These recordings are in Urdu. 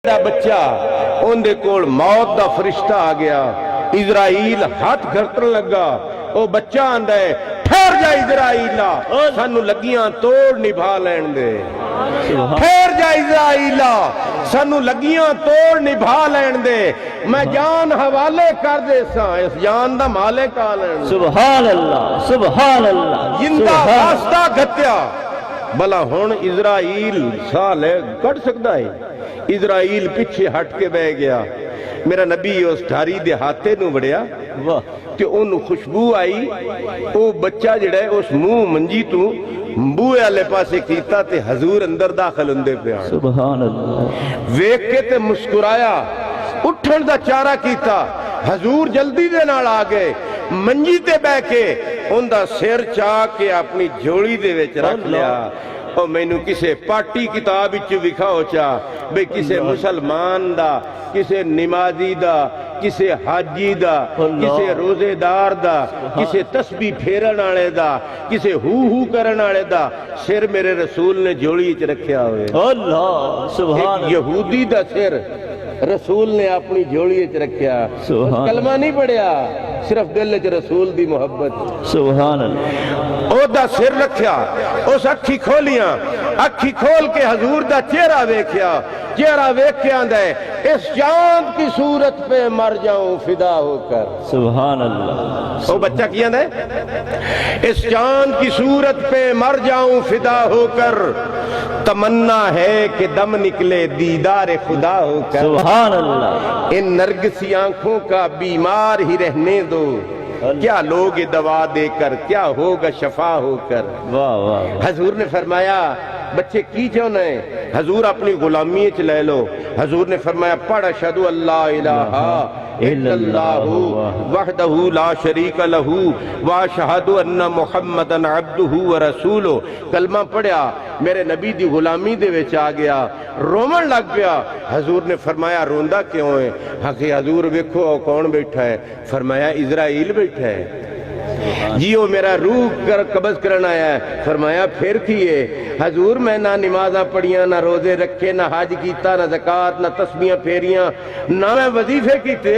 بچہ اندے کول موت دا فرشتہ آ گیا، اسرائیل ہاتھ گھرتن لگا، او بچہ آندا ہے ٹھہر جا اسرائیلا، سانو لگیاں توڑ نبھا لین دے، ٹھہر جا اسرائیلا، سانو لگیاں توڑ نبھا لین دے، میں جان حوالے کر دے سا، اس جان دا مالک آ لین دے۔ سبحان اللہ سبحان اللہ، جندہ واسطہ گھتیا بلا ہون اسرائیل سالے کٹ سکتا ہے، اسرائیل پیچھے ہٹ کے بہ گیا، میرا نبی اس ڈھاری دے ہاتھے نو بڑیا کہ انہوں خوشبو آئی، او بچہ جڑا ہے اس منہ منجی تو بوئے والے پاسے کیتا تے حضور اندر داخل اندے پہ آن، سبحان اللہ، ویک کے تے مسکرایا، اٹھن دا چارہ کیتا، حضور جلدی دے نال آگئے، منجی تے بے کے ان دا سیر چاہ کے اپنی جھوڑی دے وچ رکھ لیا، اور میں نو کسے پاٹی کتاب اچھو وکھاؤ چاہ بے کسے مسلمان دا، کسے نمازی دا، کسے حاجی دا، کسے روزے دار دا، کسے تسبیح پھیرن آلے دا، کسے ہو کرن آلے دا، سر میرے رسول نے جھوڑی اچھ رکھیا ہوئے، اللہ سبحان ایک یہودی دا سر رسول نے اپنی جھوڑی اچھ رکھیا، کلمہ نہیں پڑھیا، صرف دل اچھ رسول دی محبت، سبحان اللہ، او دا سر رکھیا، اس اکھی کھولیاں، اکھی کھول کے حضور دا چہرہ ویکھیا، چہرہ ویکھ کے آندہ ہے اس چاند کی صورت پہ مر جاؤں فدا ہو کر، سبحان اللہ، او بچہ کیا آندہ ہے اس چاند کی صورت پہ مر جاؤں فدا ہو کر، تمنا ہے کہ دم نکلے دیدار خدا ہو کر، سبحان اللہ، ان نرگسی آنکھوں کا بیمار ہی رہنے دو، کیا لوگ دوا دے کر، کیا ہوگا شفا ہو کر۔ واہ واہ، حضور نے فرمایا بچے کی چاہنا ہے، حضور اپنی غلامی چ لے لو، حضور نے فرمایا پڑھ اشہدو اللہ الہ الا اللہ وحدہ لا شریک لہ واشہد ان محمدا عبدہ ورسولہ، کلمہ پڑھیا، میرے نبی دی غلامی دے وچ آ گیا، رومن لگ گیا، حضور نے فرمایا روندا کیوں ہے؟ کہ حضور ویکھو کون بیٹھا ہے؟ فرمایا اسرائیل بیٹھا ہے، جیو میرا روح قبض کرنا آیا ہے، فرمایا پھر کیے؟ حضور میں نہ نمازاں پڑھیاں، نہ روزے رکھے، نہ حج کیتا، نہ زکاة، نہ تسبیحاں پھیریاں، نہ میں وظیفے کیتے،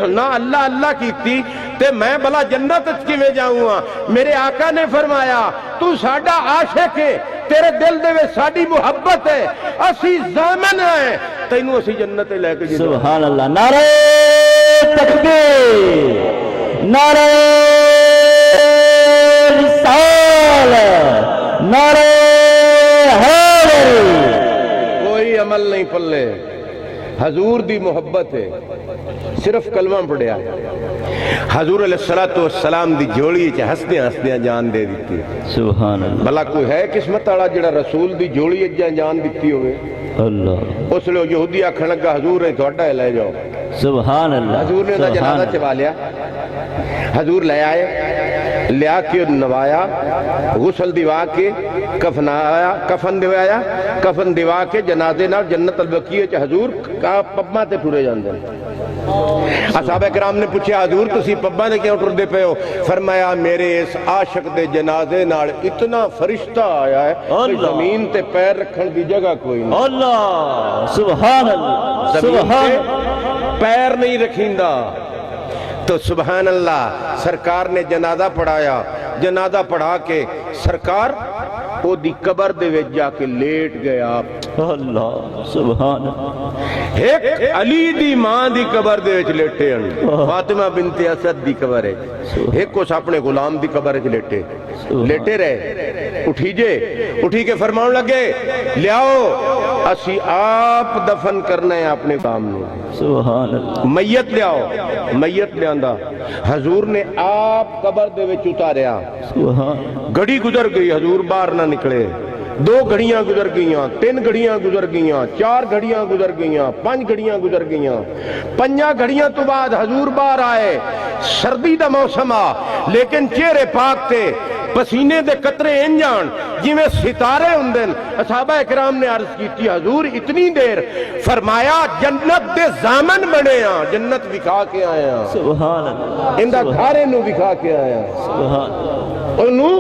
نہ اللہ اللہ کیتی، تے میں بلا جنت کی میں جاؤں گا۔ میرے آقا نے فرمایا تو ساڈا عاشق ہے، تیرے دل دے میں ساڈی محبت ہے، اسی ضامن ہیں، تینوں اسی جنت لے کے جاؤں۔ سبحان اللہ، نعرہ تکبیر، نعرہ رسالت، نعرہ حیدری، کوئی عمل نہیں پلے، حضور دی محبت ہے، صرف کلمہ پڑھیا، حضور علیہ السلام دی جوڑی چ ہسدیاں ہسدیاں جان دے دیتی، سبحان اللہ، بھلا کوئی ہے قسمت والا جڑا رسول دی جوڑی جان دیتی ہوئے؟ اللہ، اس لیے یہودی آکھن لگا حضور ہے تھوڑا ہے لے جاؤ، سبحان اللہ، حضور نے انہاں جنازہ چوا لیا، حضور لے آئے، لیا کے نوایا، غسل دیوا کے کفن دیوایا، کفن دیوا کے جنازے نال جنت البقیع چ حضور پباں تے ٹرے جاندے۔ اصحابہ کرام نے پوچھا حضور تسی پباں تے کیوں ٹردے پئے ہو؟ فرمایا میرے اس عاشق دے جنازے نال اتنا فرشتہ آیا ہے کہ زمین تے پیر رکھن دی جگہ کوئی نہیں، اللہ، سبحان اللہ، زمین سبحان تے پیر نہیں رکھیندا۔ تو سبحان اللہ، سرکار نے جنازہ پڑھایا، جنازہ پڑھا کے سرکار او دی قبر دے وچ جا کے لیٹ گیا، اللہ، سبحان اللہ، ایک علی دی ماں دی قبر دے وچ لیٹے ہیں، فاطمہ بنت اسد دی قبر ہے، ایک اس اپنے غلام دی قبر وچ لیٹے رہے، اٹھی کے فرمان لگے لیاؤ اسی آپ دفن کرنا ہے اپنے کام میں، سبحان اللہ، میت لیاؤ، میت لیاندا، حضور نے آپ قبر دے وچ اتاریا، سبحان، گھڑی گزر گئی، حضور باہر نہ نکلے، 2 گھڑیاں گزر گئیاں، 3 گھڑیاں گزر گئیاں، 4 گھڑیاں گزر گئیاں، 5 گھڑیاں گزر گئیاں، 5 گھڑیاں تو بعد حضور باہر آئے، سردی دا موسم آ، لیکن چہرے پاک تے پسینے دے قطرے انجان جی میں ستارے ہوندن۔ اصحابہ اکرام نے عرض کی حضور اتنی دیر؟ فرمایا جنت دے زامن بنے ہاں، جنت دکھا کے آئے ہاں، سبحان اللہ، اندہ گھارے نو دکھا کے آئے ہاں، سبحان اللہ، انہوں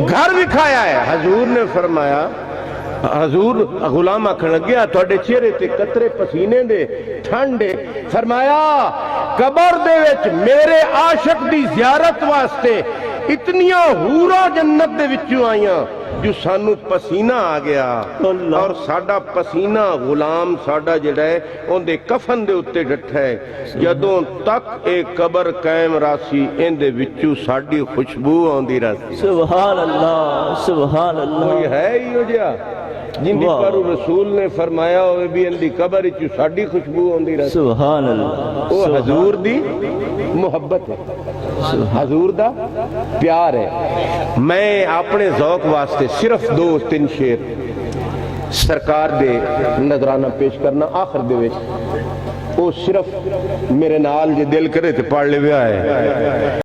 گھر دکھایا ہے۔ حضور نے فرمایا حضور غلام آکھن لگیا تواڈے چہرے تے قطرے پسینے دے ٹھنڈ ہے، فرمایا قبر دے وچ میرے عاشق دی زیارت واسطے اتنیاں حوراں جنت دے وچوں آئیاں جو سانو پسینہ آ گیا اور ساڈا پسینہ غلام ساڈا جڑا ہے اون دے کفن دے اتے ڈٹھا ہے، جدوں تک اے قبر قائم راسی ان دے وچوں ساڈی خوشبو آندی راسی۔ سبحان اللہ سبحان اللہ۔ کوئی ہے ہی ہو جا جن دی پر رسول نے فرمایا ہوئے بھی ان دی قبر وچوں ساڈی خوشبو آندی راسی۔ سبحان اللہ۔ وہ حضور دی محبت ہے، حضور دا پیار ہے۔ میں اپنے ذوق واسطے صرف 2-3 شعر سرکار دے نظرانہ پیش کرنا آخر دے وچ، وہ صرف میرے نال جے دل کرے تے پڑھ لے ہے۔